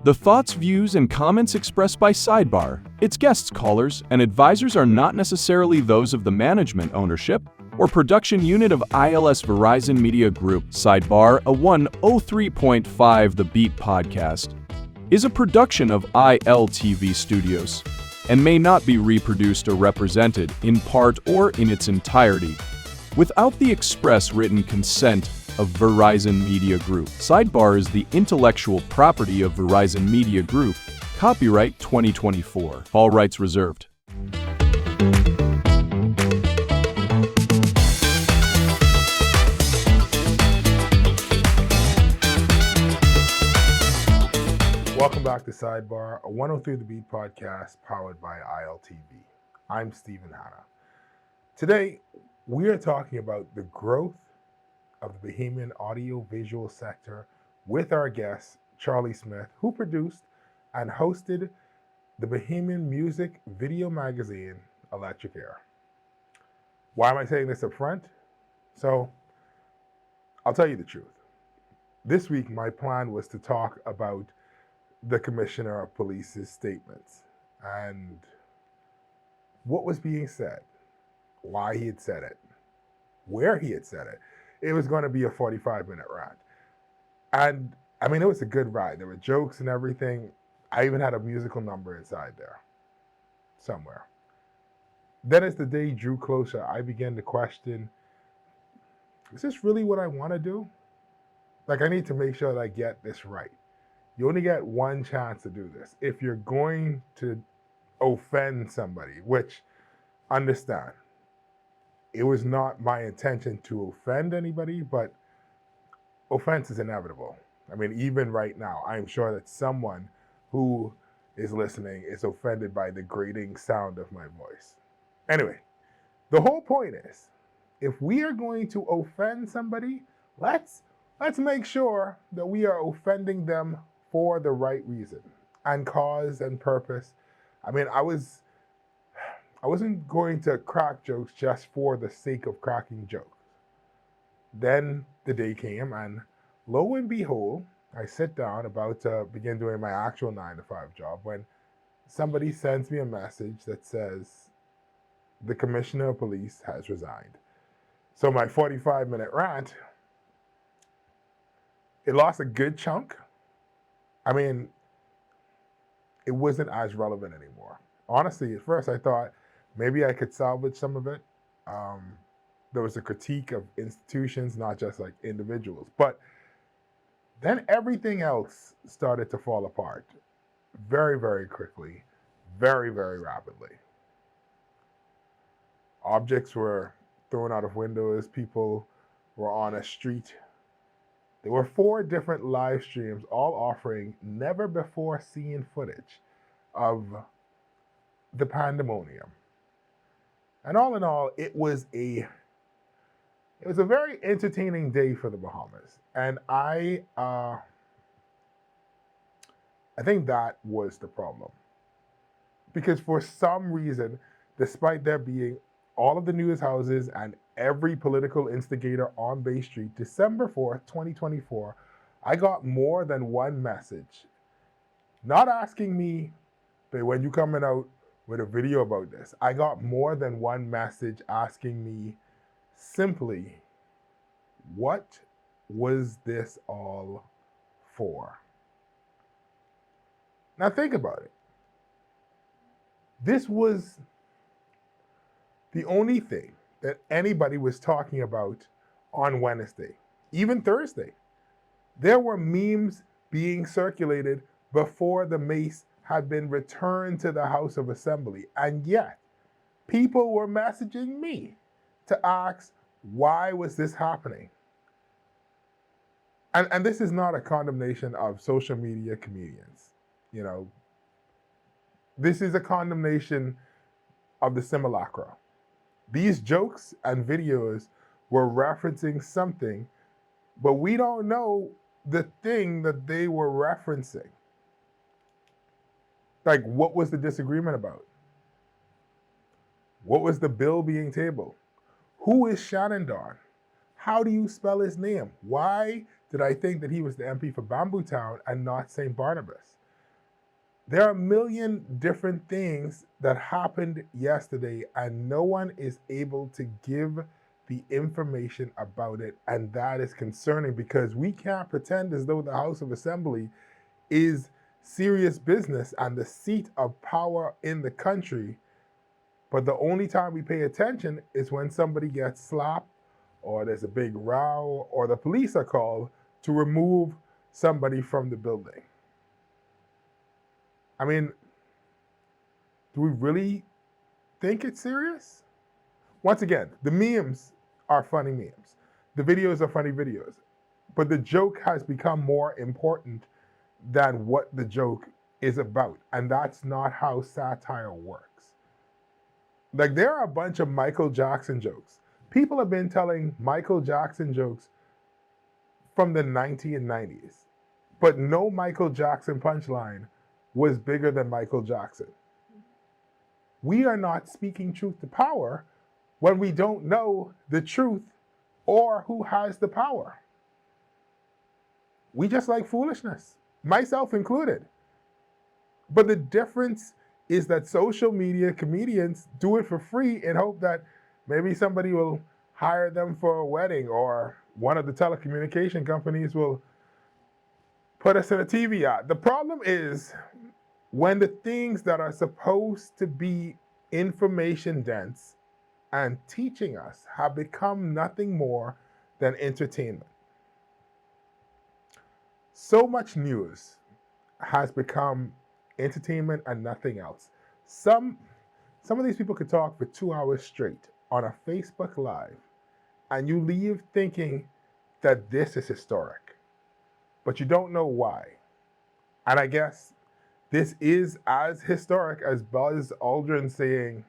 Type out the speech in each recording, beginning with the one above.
The thoughts, views, and comments expressed by Sidebar, its guests, callers, and advisors are not necessarily those of the management, ownership, or production unit of ILS Verizon Media Group. Sidebar, a 103.5 The Beat podcast, is a production of ILTV Studios and may not be reproduced or represented, in part or in its entirety, without the express written consent of Verizon Media Group. Sidebar is the intellectual property of Verizon Media Group. Copyright 2024. All rights reserved. Welcome back to Sidebar, a 103 The Beat podcast powered by ILTV. I'm Stephen Hanna. Today, we are talking about the growth of the Bahamian audio-visual sector with our guest, Charlie Smith, who produced and hosted the Bahamian music video magazine, Electric Air. Why am I saying this up front? So, I'll tell you the truth. This week, my plan was to talk about the Commissioner of Police's statements and what was being said, why he had said it, where he had said it. It was going to be a 45-minute rant. And I mean, it was a good ride. There were jokes and everything. I even had a musical number inside there somewhere. Then as the day drew closer, I began to question, is this really what I want to do? Like, I need to make sure that I get this right. You only get one chance to do this. If you're going to offend somebody, which, understand, it was not my intention to offend anybody, but offense is inevitable. I mean, even right now, I'm sure that someone who is listening is offended by the grating sound of my voice. Anyway, the whole point is, if we are going to offend somebody, let's make sure that we are offending them for the right reason and cause and purpose. I mean, I wasn't going to crack jokes just for the sake of cracking jokes. Then the day came, and lo and behold, I sit down about to begin doing my actual 9-to-5 job when somebody sends me a message that says the Commissioner of Police has resigned. So my 45-minute rant, it lost a good chunk. I mean, it wasn't as relevant anymore. Honestly, at first I thought maybe I could salvage some of it. There was a critique of institutions, not just like individuals. But then everything else started to fall apart very, very quickly, very, very rapidly. Objects were thrown out of windows. People were on a street. There were 4 different live streams, all offering never before seen footage of the pandemonium. And all in all, it was a very entertaining day for the Bahamas. And I think that was the problem. Because for some reason, despite there being all of the news houses and every political instigator on Bay Street, December 4th, 2024, I got more than one message. Not asking me, "Hey, when you coming out with a video about this?" I got more than one message asking me simply, what was this all for? Now think about it. This was the only thing that anybody was talking about on Wednesday, even Thursday. There were memes being circulated before the mace had been returned to the House of Assembly, and yet people were messaging me to ask, why was this happening? And this is not a condemnation of social media comedians. You know, this is a condemnation of the simulacra. These jokes and videos were referencing something, but we don't know the thing that they were referencing. Like, what was the disagreement about? What was the bill being tabled? Who is Shannon Don? How do you spell his name? Why did I think that he was the MP for Bamboo Town and not St. Barnabas? There are a million different things that happened yesterday, and no one is able to give the information about it. And that is concerning because we can't pretend as though the House of Assembly is serious business and the seat of power in the country. But the only time we pay attention is when somebody gets slapped, or there's a big row, or the police are called to remove somebody from the building. I mean, do we really think it's serious? Once again, the memes are funny memes. The videos are funny videos. But the joke has become more important than what the joke is about. And that's not how satire works. Like, there are a bunch of Michael Jackson jokes. People have been telling Michael Jackson jokes from the 1990s. But no Michael Jackson punchline was bigger than Michael Jackson. We are not speaking truth to power when we don't know the truth or who has the power. We just like foolishness, myself included. But the difference is that social media comedians do it for free in hope that maybe somebody will hire them for a wedding, or one of the telecommunication companies will put us in a TV ad. The problem is when the things that are supposed to be information dense and teaching us have become nothing more than entertainment. So much news has become entertainment and nothing else. Some of these people could talk for 2 hours straight on a Facebook Live, and you leave thinking that this is historic, but you don't know why. And I guess this is as historic as Buzz Aldrin saying,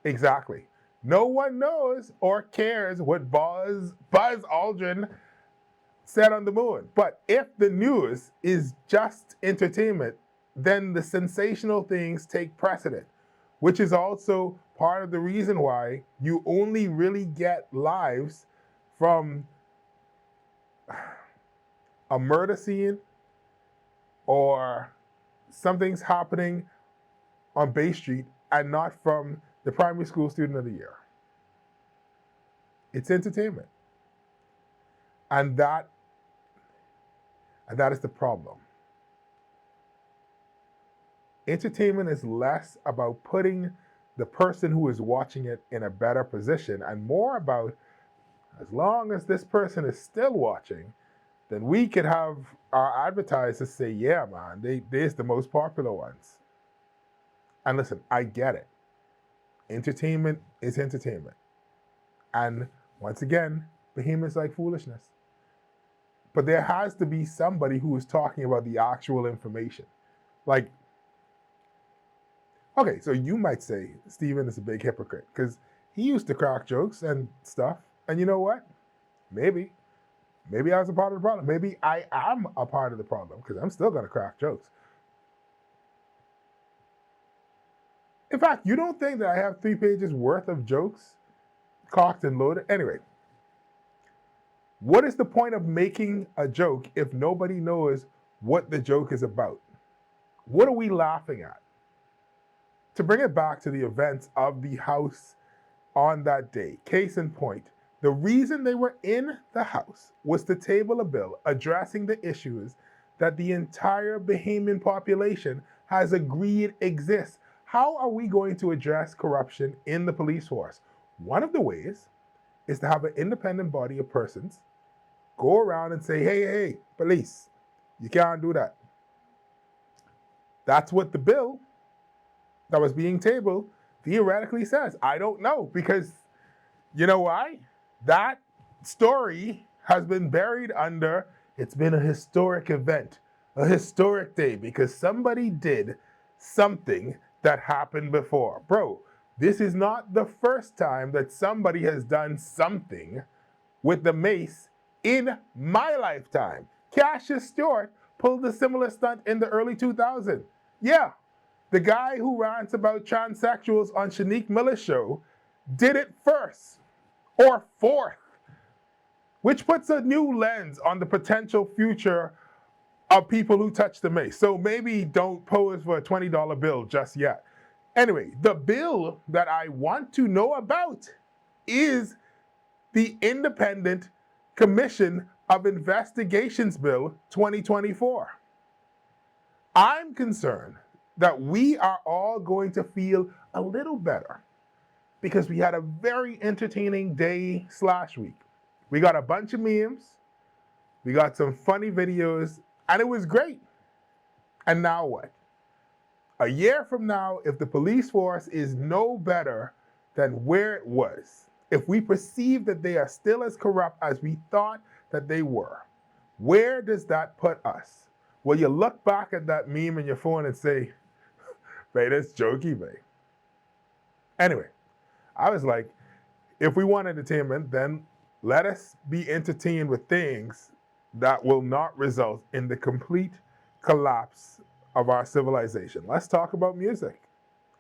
exactly, no one knows or cares what Buzz Aldrin said on the moon. But if the news is just entertainment, then the sensational things take precedent, which is also part of the reason why you only really get lives from a murder scene or something's happening on Bay Street and not from the primary school student of the year. It's entertainment. And that is the problem. Entertainment is less about putting the person who is watching it in a better position and more about, as long as this person is still watching, then we could have our advertisers say, yeah, man, they's the most popular ones. And listen, I get it. Entertainment is entertainment. And once again, Bahamians like foolishness. But there has to be somebody who is talking about the actual information. Like, okay, so you might say Stephen is a big hypocrite because he used to crack jokes and stuff. And you know what? Maybe I was a part of the problem. Maybe I am a part of the problem because I'm still going to crack jokes. In fact, you don't think that I have 3 pages worth of jokes cocked and loaded? Anyway, what is the point of making a joke if nobody knows what the joke is about? What are we laughing at? To bring it back to the events of the House on that day, case in point, the reason they were in the House was to table a bill addressing the issues that the entire Bahamian population has agreed exist. How are we going to address corruption in the police force? One of the ways is to have an independent body of persons go around and say, hey, police, you can't do that. That's what the bill that was being tabled theoretically says. I don't know, because you know why? That story has been buried under, it's been a historic event, a historic day, because somebody did something that happened before. Bro, this is not the first time that somebody has done something with the mace in my lifetime. Cassius Stewart pulled a similar stunt in the early 2000s. Yeah, the guy who rants about transsexuals on Shanique Miller's show did it first or fourth, which puts a new lens on the potential future of people who touch the mace. So maybe don't pose for a $20 bill just yet. Anyway, the bill that I want to know about is the Independent Commission of Investigations Bill 2024. I'm concerned that we are all going to feel a little better because we had a very entertaining day/week. We got a bunch of memes, we got some funny videos, and it was great. And now what? A year from now, if the police force is no better than where it was, if we perceive that they are still as corrupt as we thought that they were, where does that put us? Will you look back at that meme in your phone and say, "Babe, that's jokey, babe"? Anyway, I was like, if we want entertainment, then let us be entertained with things that will not result in the complete collapse of our civilization. Let's talk about music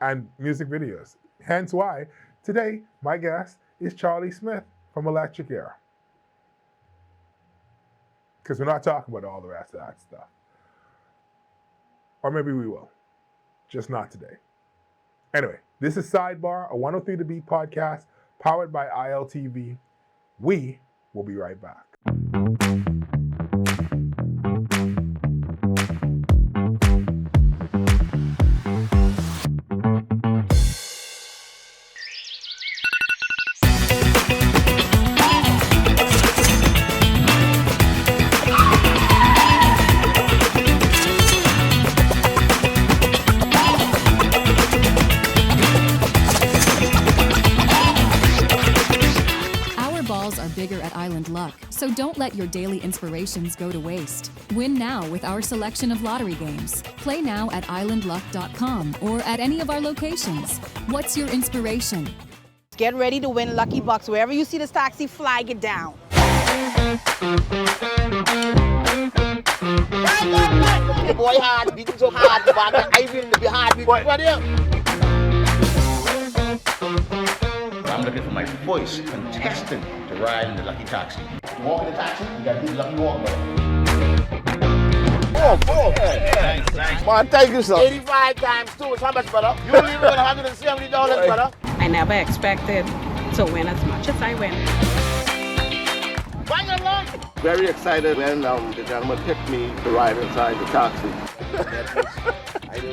and music videos. Hence why today my guest is Charlie Smith from Electric Air. Because we're not talking about all the rest of that stuff. Or maybe we will, just not today. Anyway, this is Sidebar, a 103 The Beat podcast powered by ILTV. We will be right back. So don't let your daily inspirations go to waste. Win now with our selection of lottery games. Play now at islandluck.com or at any of our locations. What's your inspiration? Get ready to win Lucky Bucks. Wherever you see this taxi, flag it down. The boy hard, beating so hard, I will be hard. I'm looking for my first contestant to ride in the Lucky Taxi. You walk in the taxi, you got this lucky walk, brother. Oh, thanks. Man, thank you, sir. 85 times 2 is how much, brother? You only win $170, brother. I never expected to win as much as I win. Bang along. Very excited when the gentleman picked me to ride inside the taxi.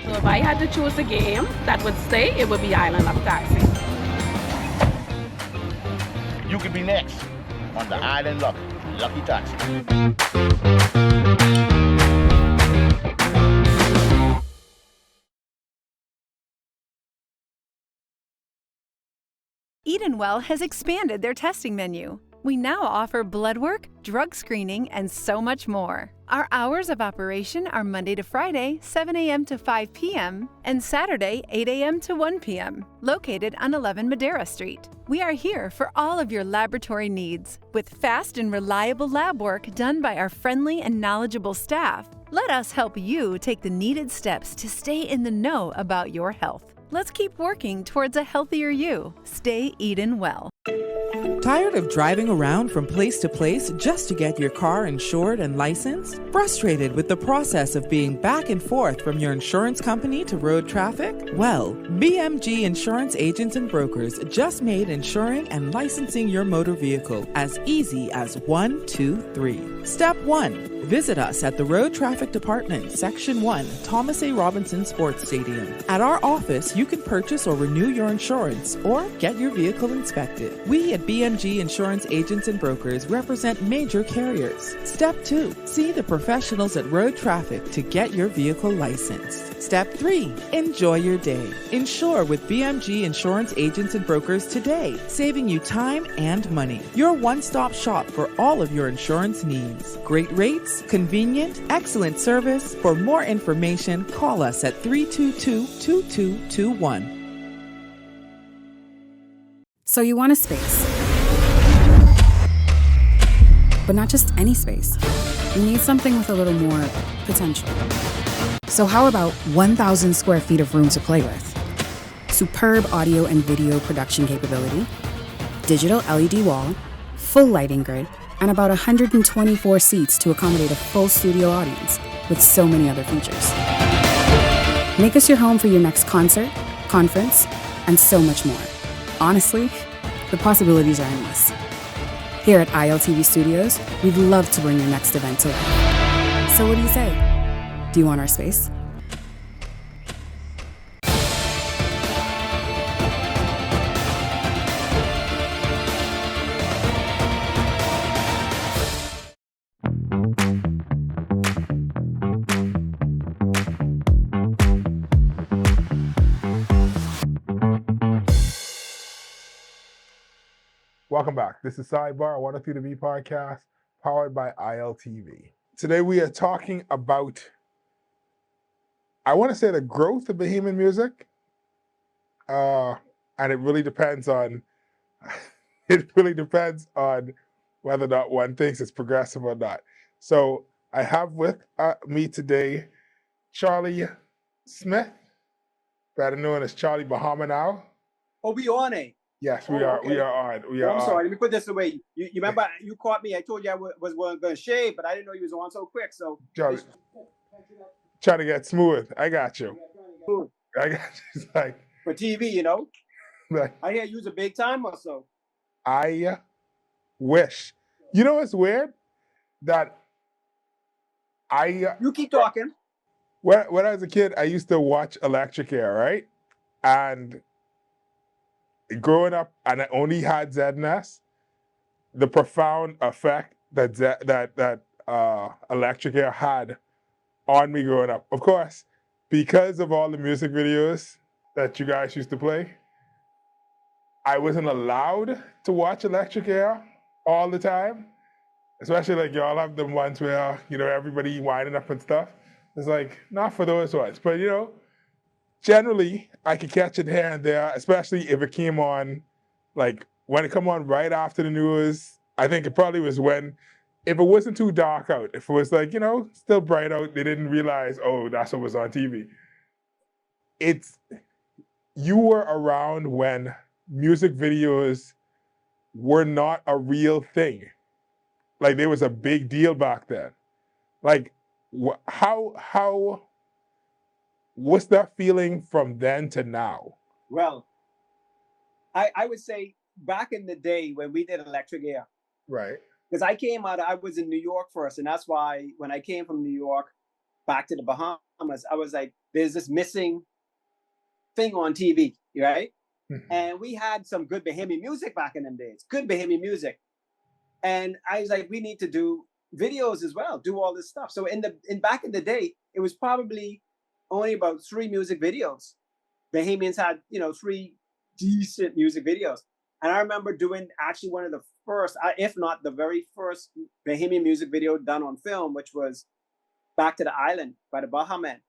So if I had to choose a game that would stay, it would be Island Luck Taxi. You could be next on the Island Luck Lucky Taxi. Edenwell has expanded their testing menu. We now offer blood work, drug screening, and so much more. Our hours of operation are Monday to Friday, 7 a.m. to 5 p.m., and Saturday, 8 a.m. to 1 p.m., located on 11 Madera Street. We are here for all of your laboratory needs, with fast and reliable lab work done by our friendly and knowledgeable staff. Let us help you take the needed steps to stay in the know about your health. Let's keep working towards a healthier you. Stay Edenwell. Tired of driving around from place to place just to get your car insured and licensed? Frustrated with the process of being back and forth from your insurance company to road traffic? Well, BMG Insurance Agents and Brokers just made insuring and licensing your motor vehicle as easy as 1, 2, 3. Step 1. Visit us at the Road Traffic Department, Section 1, Thomas A. Robinson Sports Stadium. At our office, you can purchase or renew your insurance or get your vehicle inspected. We at BMG Insurance Agents and Brokers represent major carriers. Step 2. See the professionals at Road Traffic to get your vehicle licensed. Step 3. Enjoy your day. Insure with BMG Insurance Agents and Brokers today, saving you time and money. Your one-stop shop for all of your insurance needs. Great rates, convenient, excellent service. For more information, call us at 322-2221. So you want a space, but not just any space. You need something with a little more potential. So how about 1,000 square feet of room to play with? Superb audio and video production capability, digital LED wall, full lighting grid, and about 124 seats to accommodate a full studio audience with so many other features. Make us your home for your next concert, conference, and so much more. Honestly, the possibilities are endless. Here at ILTV Studios, we'd love to bring your next event to life. So what do you say? Do you want our space? Welcome back. This is Sidebar, 103 to Be podcast, powered by ILTV. Today we are talking about, I want to say, the growth of Bahamian music, and it really depends on, whether or not one thinks it's progressive or not. So I have with me today Charlie Smith, better known as Charlie Bahama now. Oh, we on it. Yes, we are. Okay. We are on. I'm sorry. Let me put this away. You remember you caught me. I told you I was going to shave, but I didn't know you was on so quick. So Charlie, trying to get smooth. I got you. I got you. It's like for TV, you know. Like, I hear you's a big time or so. I wish. You know what's weird? That you keep talking. When I was a kid, I used to watch Electric Air, right? And growing up, and I only had ZNS, the profound effect that Electric Air had on me growing up. Of course, because of all the music videos that you guys used to play, I wasn't allowed to watch Electric Air all the time. Especially like y'all have the ones where, everybody winding up and stuff. It's like, not for those ones. But, generally, I could catch it here and there, especially if it came on, like, when it come on right after the news. I think it probably was when, if it wasn't too dark out, if it was like, still bright out, they didn't realize, oh, that's what was on TV. You were around when music videos were not a real thing. Like, there was a big deal back then. Like, what's that feeling from then to now? Well, I would say back in the day when we did Electric Air. Right. Because I was in New York first, and that's why when I came from New York back to the Bahamas, I was like, there's this missing thing on TV, right? Mm-hmm. And we had some good Bahamian music back in them days, good Bahamian music. And I was like, we need to do videos as well, do all this stuff. So back in the day, it was probably only about 3 music videos. Bahamians had, 3 decent music videos. And I remember doing actually one of the first, if not the very first Bahamian music video done on film, which was Back to the Island by the Bahamian,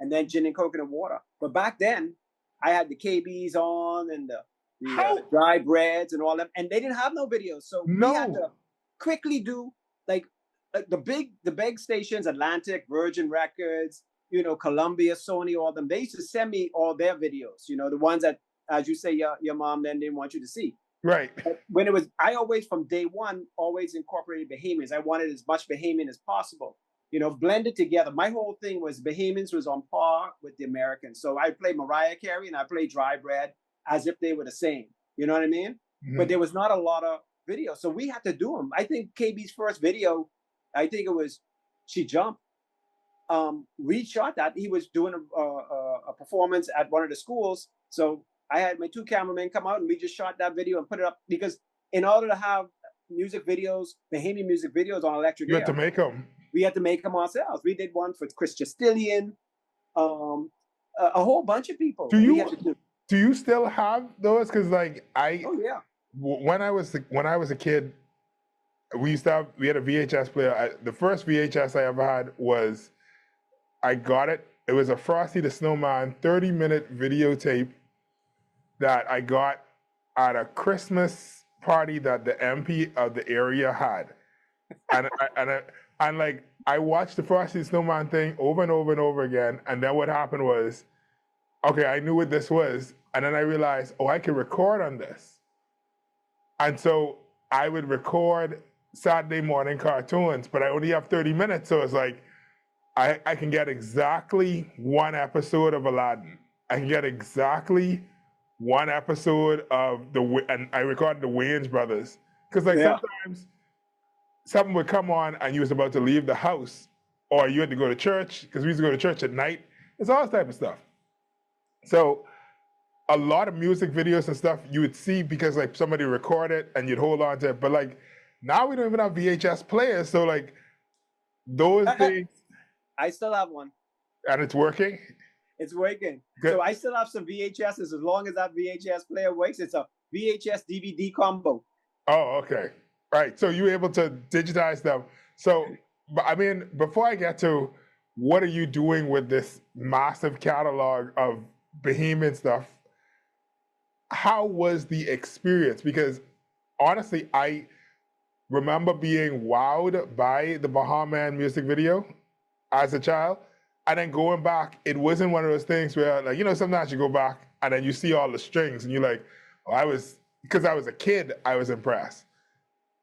and then Gin and Coconut Water. But back then, I had the KBs on and the dry breads and all that, and they didn't have no videos. So we had to quickly do like the big stations, Atlantic, Virgin Records, Columbia, Sony, all them. They used to send me all their videos, the ones that, as you say, your mom then didn't want you to see. Right. When I always, from day one, always incorporated Bahamians. I wanted as much Bahamian as possible, blended together. My whole thing was Bahamians was on par with the Americans. So I played Mariah Carey and I played Dry Bread as if they were the same. You know what I mean? Mm-hmm. But there was not a lot of videos. So we had to do them. I think KB's first video, I think it was She Jumped. We shot that. He was doing a performance at one of the schools. So I had my 2 cameramen come out and we just shot that video and put it up, because in order to have music videos, Bahamian music videos on Electric Air, you had to make them. We had to make them ourselves. We did one for Chris Justillion, a whole bunch of people. Do you still have those? Because when I was a kid, we had a VHS player. The first VHS I ever had was, I got it. It was a Frosty the Snowman 30-minute videotape that I got at a Christmas party that the MP of the area had. And I watched the Frosty the Snowman thing over and over and over again. And then what happened was, okay, I knew what this was. And then I realized, I could record on this. And so I would record Saturday morning cartoons, but I only have 30 minutes. So it's like, I can get exactly one episode of Aladdin. I can get exactly one episode of and I recorded the Wayans Brothers. Because like sometimes something would come on and you was about to leave the house, or you had to go to church, because we used to go to church at night. It's all this type of stuff. So a lot of music videos and stuff you would see because like somebody recorded and you'd hold on to it. But like now we don't even have VHS players. So like those things. I still have one. And it's working? It's working. Good. So I still have some VHSs. As long as that VHS player works, it's a VHS DVD combo. Oh, okay. Right. So you were able to digitize them. So, but I mean, before I get to what are you doing with this massive catalog of Bahamian stuff, how was the experience? Because honestly, I remember being wowed by the Bahamian music video as a child. And then going back, it wasn't one of those things where, like, you know, sometimes you go back and then you see all the strings and you're like, oh, because I was a kid, I was impressed.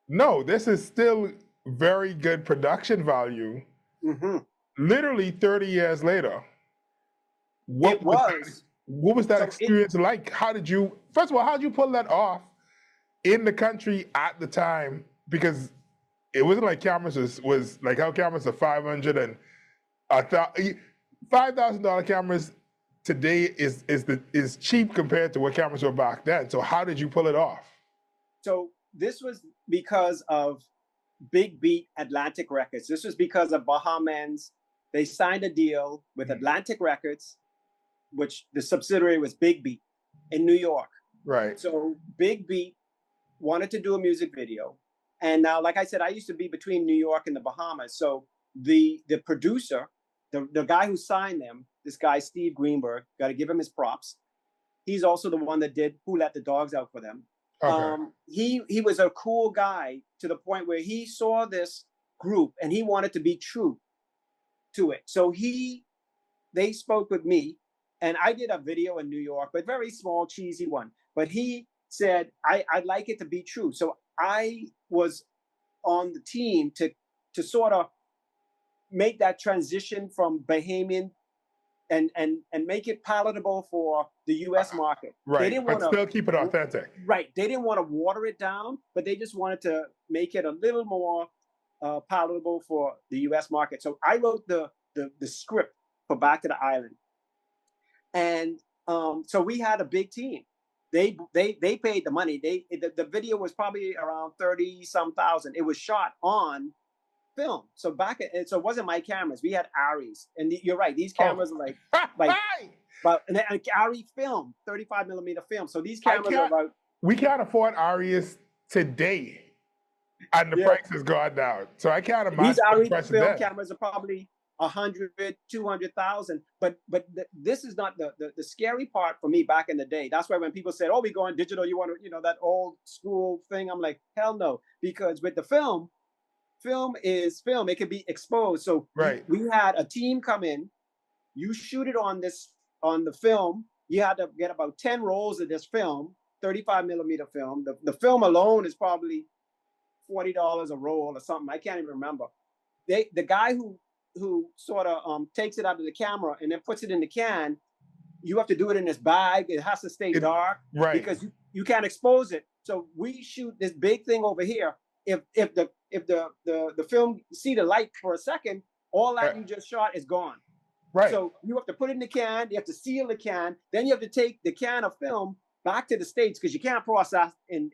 No, this is still very good production value. Mm-hmm. Literally 30 years later. What was that experience like? First of all, how did you pull that off in the country at the time? Because it wasn't like cameras was like how cameras are $500 and $5,000 cameras today is cheap compared to what cameras were back then. So how did you pull it off? So this was because of Big Beat Atlantic Records. This was because of Bahamians. They signed a deal with Atlantic Records, which the subsidiary was Big Beat in New York. Right. So Big Beat wanted to do a music video. And now, like I said, I used to be between New York and the Bahamas. So the producer, the guy who signed them, this guy, Steve Greenberg, got to give him his props. He's also the one that did Who Let the Dogs Out for them. Okay. He was a cool guy to the point where he saw this group and he wanted to be true to it. So they spoke with me, and I did a video in New York, but very small, cheesy one. But he said, I'd like it to be true. So I was on the team to sort of make that transition from Bahamian and make it palatable for the U.S. market. Right, they didn't but still keep it authentic. Right, they didn't want to water it down, but they just wanted to make it a little more palatable for the U.S. market. So I wrote the script for Back to the Island, and so we had a big team. They paid the money. The video was probably around 30-some thousand. It was shot on film. So it wasn't my cameras. We had Aries, and you're right. These cameras are but and Ari film, 35 millimeter film. So these cameras are about. We can't afford Aries today, and the price has gone down. So I can't imagine these Ari the film cameras are probably 100, 200,000. But this is not the scary part for me back in the day. That's why when people said, "Oh, we going digital," you want to, that old school thing. I'm like, hell no, because with the film is film. It can be exposed. So we had a team come in. You shoot it on the film. You had to get about 10 rolls of this film, 35 millimeter film. The film alone is probably $40 a roll or something. I can't even remember. The guy who sort of takes it out of the camera and then puts it in the can, you have to do it in this bag. It has to stay dark, because you can't expose it. So we shoot this big thing over here. If the film see the light for a second, all that you just shot is gone. Right. So you have to put it in the can. You have to seal the can. Then you have to take the can of film back to the States, because you can't process in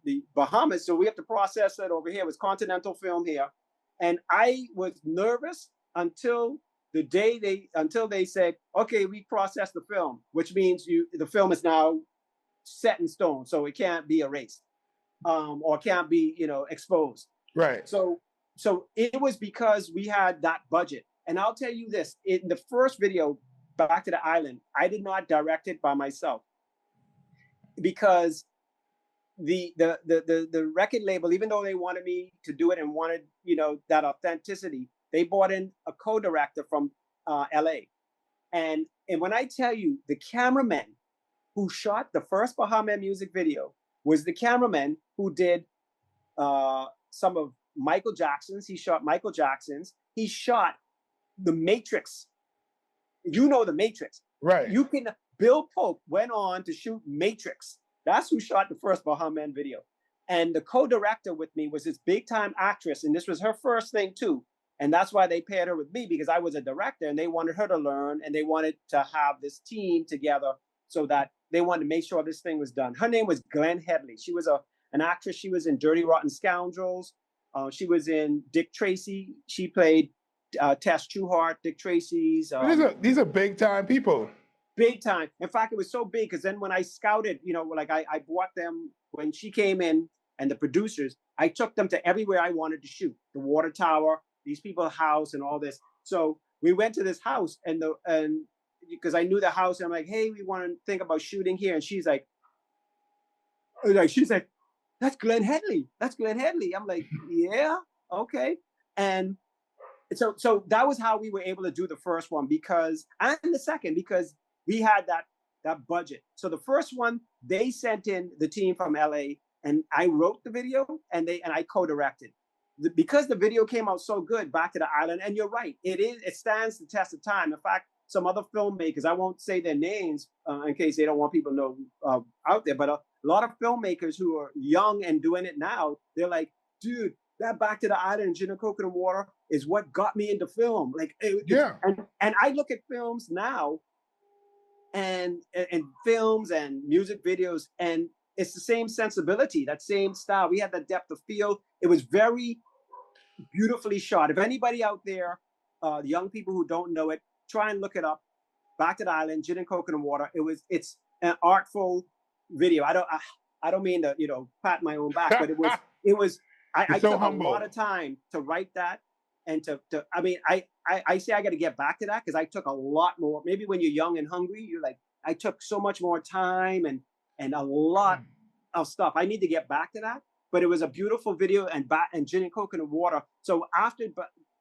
the Bahamas. So we have to process it over here. It was Continental Film here, and I was nervous until they said, okay, we processed the film, which means the film is now set in stone, so it can't be erased. Or can't be, exposed. Right. So it was because we had that budget. And I'll tell you this: in the first video, Back to the Island, I did not direct it by myself, because the record label, even though they wanted me to do it and wanted that authenticity, they brought in a co-director from LA. And when I tell you, the cameraman who shot the first Bahamian music video was the cameraman who did some of Michael Jackson's. He shot Michael Jackson's. He shot The Matrix. You know The Matrix. Right. Bill Pope went on to shoot Matrix. That's who shot the first Bahamian video. And the co-director with me was this big-time actress, and this was her first thing too. And that's why they paired her with me, because I was a director, and they wanted her to learn, and they wanted to have this team together so that they wanted to make sure this thing was done. Her name was Glenn Headley. She was an actress. She was in Dirty Rotten Scoundrels. She was in Dick Tracy. She played Tess Trueheart, Dick Tracy's. These are big-time people. Big time. In fact, it was so big because then when I scouted, like I bought them when she came in, and the producers, I took them to everywhere I wanted to shoot. The water tower, these people's house, and all this. So we went to this house, and because I knew the house, and I'm like, hey, we want to think about shooting here. And she's like, that's Glenn Headley. That's Glenn Headley. I'm like, yeah, okay. And so that was how we were able to do the first one, and the second, because we had that budget. So the first one, they sent in the team from LA, and I wrote the video, and I co-directed. Because the video came out so good, Back to the Island, and you're right, it stands the test of time. In fact, some other filmmakers, I won't say their names in case they don't want people to know out there, but a lot of filmmakers who are young and doing it now, they're like, dude, that Back to the Island and Gin and Coconut Water is what got me into film. And I look at films now, and films and music videos, and it's the same sensibility, that same style. We had that depth of field. It was very beautifully shot. If anybody out there, the young people who don't know it, try and look it up. Back to the Island, Gin and Coconut Water. It's an artful video. I don't mean to pat my own back, but I took a lot of time to write that, and I say I got to get back to that because I took a lot more. Maybe when you're young and hungry, you're like, I took so much more time and a lot of stuff. I need to get back to that. But it was a beautiful video, and Gin and Coconut Water. So after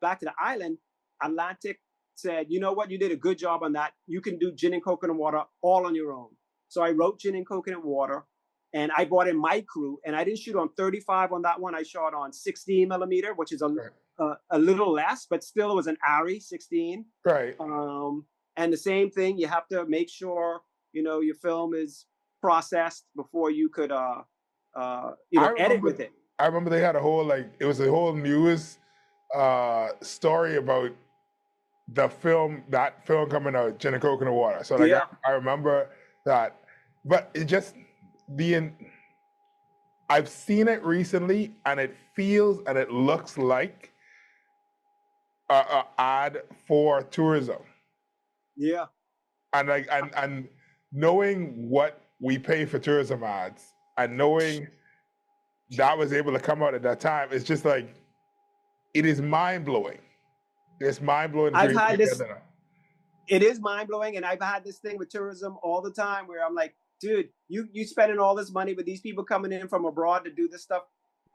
Back to the Island, Atlantic said, you know what, you did a good job on that. You can do Gin and Coconut Water all on your own. So I wrote Gin and Coconut Water, and I brought in my crew, and I didn't shoot on 35 on that one. I shot on 16 millimeter, which is a little less, but still it was an ARRI 16. Right. And the same thing, you have to make sure, your film is processed before you could, edit with it. I remember they had a whole, news story about that film coming out, Gin and Coconut Water. So I remember that, but it just I've seen it recently, and it feels and it looks like a ad for tourism. Yeah. And knowing what we pay for tourism ads, and knowing that was able to come out at that time, it's just like, it is mind-blowing. It's mind-blowing. It is mind-blowing, and I've had this thing with tourism all the time where I'm like, dude, you spending all this money with these people coming in from abroad to do this stuff.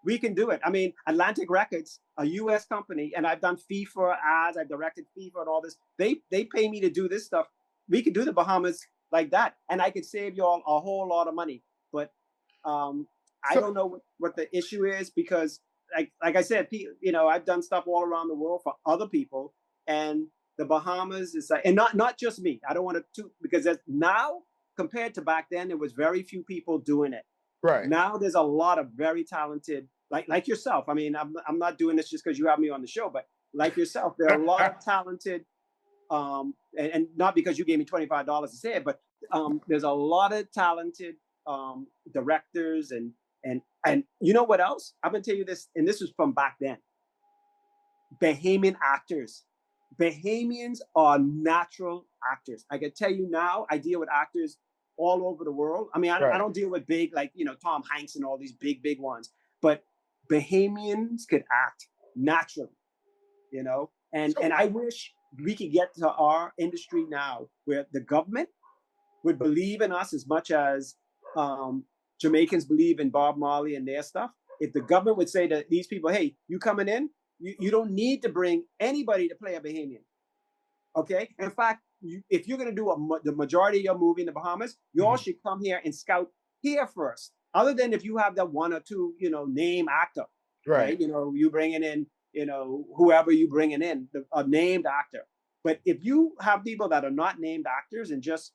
We can do it. I mean, Atlantic Records, a U.S. company, and I've done FIFA ads, I've directed FIFA and all this. They pay me to do this stuff. We could do the Bahamas like that, and I could save you all a whole lot of money. But I don't know what the issue is, because like I said, I've done stuff all around the world for other people, and the Bahamas is like, and not just me. I don't want to, because now compared to back then, there was very few people doing it. Right. Now there's a lot of very talented, like yourself. I mean, I'm not doing this just because you have me on the show, but like yourself, there are a lot of talented, and not because you gave me $25 to say it, but there's a lot of talented directors and you know what else? I'm gonna tell you this, and this was from back then. Bahamian actors. Bahamians are natural actors. I can tell you now, I deal with actors all over the world. I mean, I don't deal with big, Tom Hanks and all these big ones, but Bahamians could act naturally, and I wish we could get to our industry now where the government would believe in us as much as Jamaicans believe in Bob Marley and their stuff. If the government would say to these people, hey, you coming in, you don't need to bring anybody to play a Bahamian. Okay? In fact, if you're going to do the majority of your movie in the Bahamas, you all should come here and scout here first. Other than if you have that one or two, name actor. Right. You know, you bringing in, you know, whoever you bringing in, a named actor. But if you have people that are not named actors and just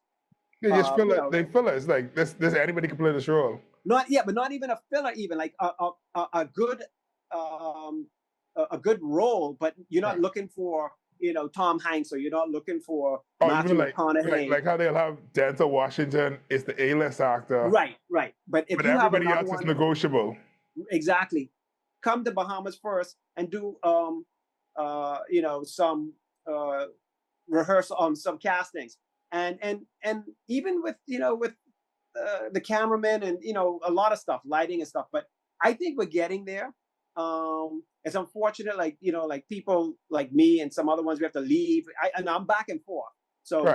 They just fill you it. know, They fill it. It's like this anybody can play this role. not but not even a filler, even like a good a good role, but you're not looking for, you know, Tom Hanks, or you're not looking for Matthew McConaughey. Like how they'll have Denzel Washington is the A-list actor. Right. But if you have everybody another else is one, negotiable. exactly, come to Bahamas first and do you know, some rehearsal on some castings, and even with, you know, with the cameraman and, you know, a lot of stuff, lighting and stuff. But I think we're getting there. It's unfortunate, like, you know, like people like me and some other ones, we have to leave. And I'm back and forth. So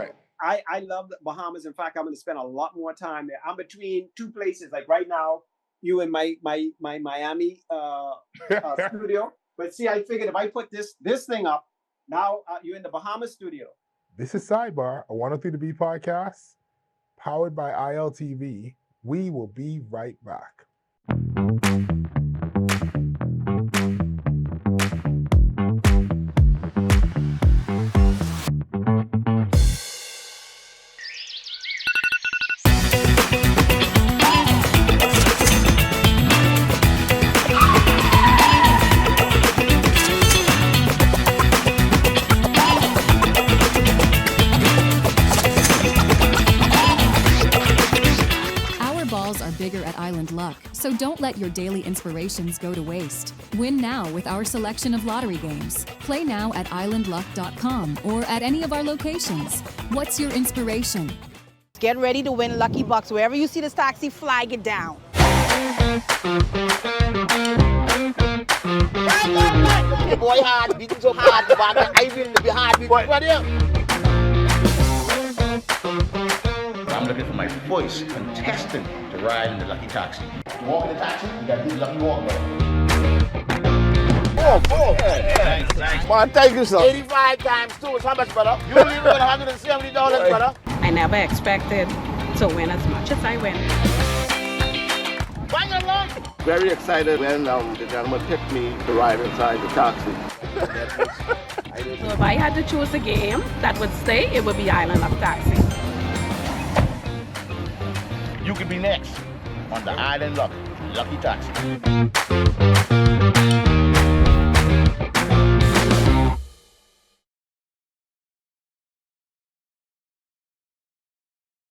I love the Bahamas. In fact, I'm going to spend a lot more time there. I'm between two places. Like right now, you in my Miami studio. But see, I figured if I put this thing up, now you're in the Bahamas studio. This is Sidebar, a 103 to B podcast, powered by ILTV. We will be right back. Bigger at Island Luck, so don't let your daily inspirations go to waste. Win now with our selection of lottery games. Play now at islandluck.com or at any of our locations. What's your inspiration? Get ready to win lucky bucks. Wherever you see this taxi, flag it down. The boy hard, beating so hard, I will be hard beating. What I'm looking for my first contestant to ride in the Lucky Taxi. Walk in the taxi, you gotta do the Lucky Walk, bro. Oh, thanks. Man, thank you, sir. 85 times 2 is how much, brother? You leave with $170, brother. I never expected to win as much as I win. Bring it along. Very excited when the gentleman picked me to ride inside the taxi. So if I had to choose a game that would stay, it would be Island Luck Taxi. You could be next on the Island Luck Lucky Taxi.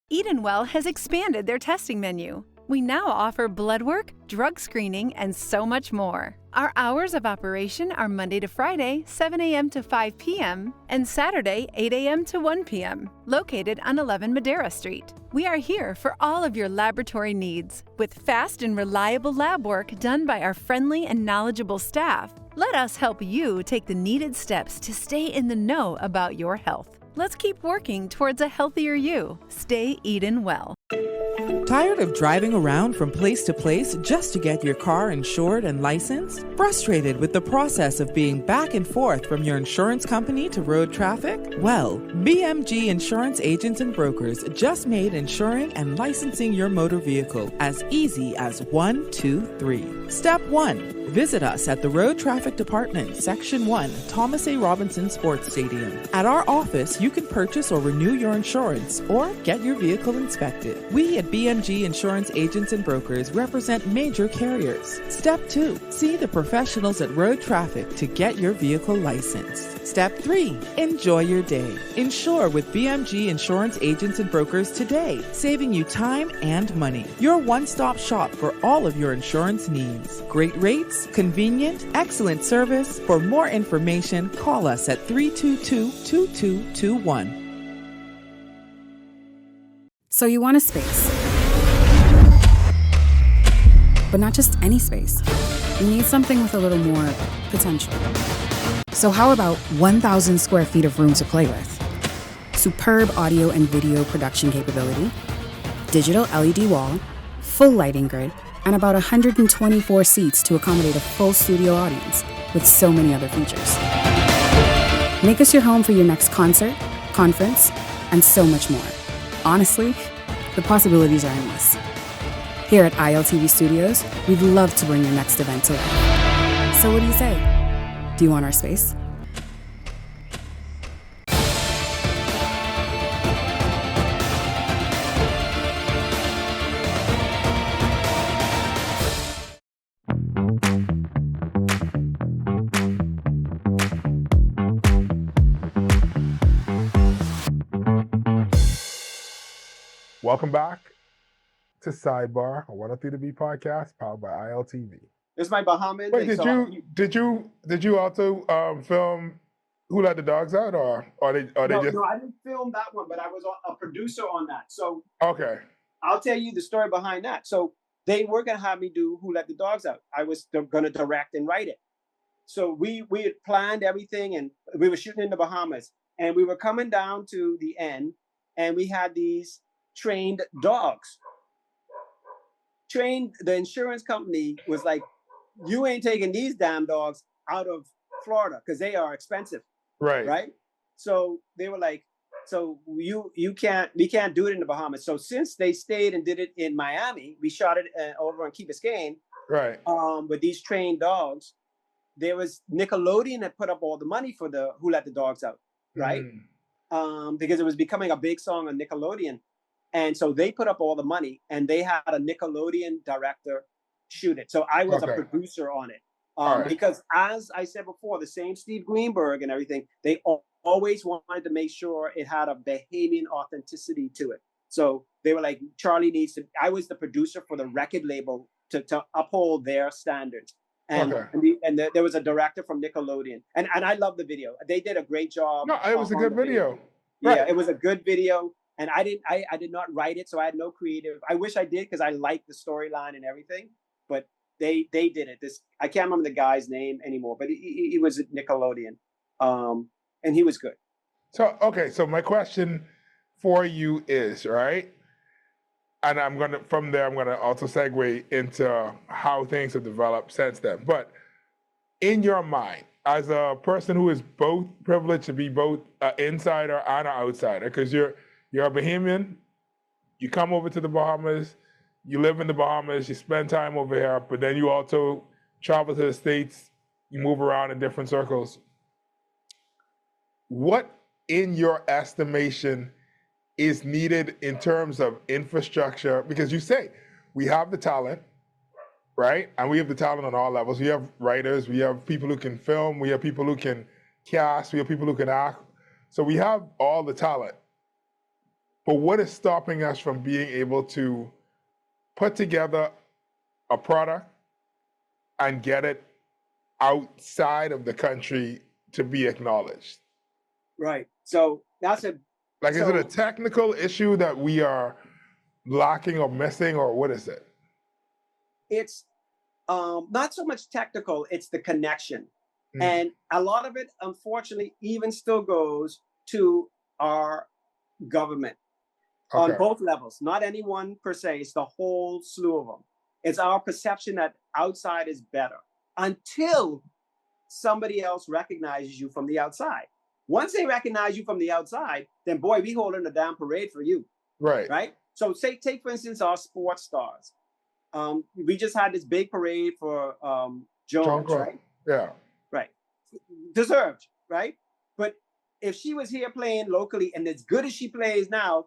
Edenwell has expanded their testing menu. We now offer blood work, drug screening, and so much more. Our hours of operation are Monday to Friday, 7 a.m. to 5 p.m., and Saturday, 8 a.m. to 1 p.m., located on 11 Madeira Street. We are here for all of your laboratory needs, with fast and reliable lab work done by our friendly and knowledgeable staff. Let us help you take the needed steps to stay in the know about your health. Let's keep working towards a healthier you. Stay Eden well. Tired of driving around from place to place just to get your car insured and licensed? Frustrated with the process of being back and forth from your insurance company to road traffic? Well, BMG Insurance Agents and Brokers just made insuring and licensing your motor vehicle as easy as 1, 2, 3. Step 1. Visit us at the Road Traffic Department, Section 1, Thomas A. Robinson Sports Stadium. At our office, you can purchase or renew your insurance or get your vehicle inspected. We at BMG Insurance Agents and Brokers represent major carriers. Step 2. See the professionals at Road Traffic to get your vehicle licensed. Step 3. Enjoy your day. Insure with BMG Insurance Agents and Brokers today, saving you time and money. Your one-stop shop for all of your insurance needs. Great rates, convenient, excellent service. For more information, call us at 322-2221. So you want a space. But not just any space. You need something with a little more potential. So how about 1,000 square feet of room to play with? Superb audio and video production capability, digital LED wall, full lighting grid, and about 124 seats to accommodate a full studio audience with so many other features. Make us your home for your next concert, conference, and so much more. Honestly, the possibilities are endless. Here at ILTV Studios, we'd love to bring your next event to life. So what do you say? Do you want our space? Welcome back to Sidebar, a 103 to B podcast powered by ILTV. This is my Bahamian Wait, thing. did you also film Who Let the Dogs Out, or they just? No, I didn't film that one, but I was a producer on that. So Okay. I'll tell you the story behind that. So they were gonna have me do Who Let the Dogs Out. I was gonna direct and write it. So we had planned everything, and we were shooting in the Bahamas, and we were coming down to the end, and we had these trained dogs. The insurance company was like, you ain't taking these damn dogs out of Florida because they are expensive. Right. So they were like, so we can't do it in the Bahamas. So since they stayed and did it in Miami, we shot it over on Key Biscayne. Right. With these trained dogs. There was Nickelodeon that put up all the money for the Who Let the Dogs Out, right? Because it was becoming a big song on Nickelodeon. And so they put up all the money, and they had a Nickelodeon director shoot it. So I was a producer on it. Because as I said before, the same Steve Greenberg and everything, they always wanted to make sure it had a Bahamian authenticity to it. So they were like, Charlie needs to, I was the producer for the record label to uphold their standards. And, there was a director from Nickelodeon. And I love the video. They did a great job. No, it was a good video. Yeah, it was a good video. And I did not write it, so I had no creative. I wish I did, because I liked the storyline and everything. But they did it. I can't remember the guy's name anymore, but he was at Nickelodeon, and he was good. So my question for you is, right, and from there I'm gonna also segue into how things have developed since then. But in your mind, as a person who is both privileged to be both an insider and an outsider, because you're a Bahamian, you come over to the Bahamas, you live in the Bahamas, you spend time over here, but then you also travel to the States, you move around in different circles. What, in your estimation, is needed in terms of infrastructure? Because you say, we have the talent, right? And we have the talent on all levels. We have writers, we have people who can film, we have people who can cast, we have people who can act. So we have all the talent. But what is stopping us from being able to put together a product and get it outside of the country to be acknowledged? Right. So that's is it a technical issue that we are lacking or missing, or what is it? It's not so much technical, it's the connection. And a lot of it, unfortunately, even still goes to our government. On both levels, not any one per se, it's the whole slew of them. It's our perception that outside is better until somebody else recognizes you from the outside. Once they recognize you from the outside, then boy, we holding a damn parade for you. Right? So take for instance, our sports stars. We just had this big parade for Jones, right? Yeah. Right. Deserved, right? But if she was here playing locally and as good as she plays now,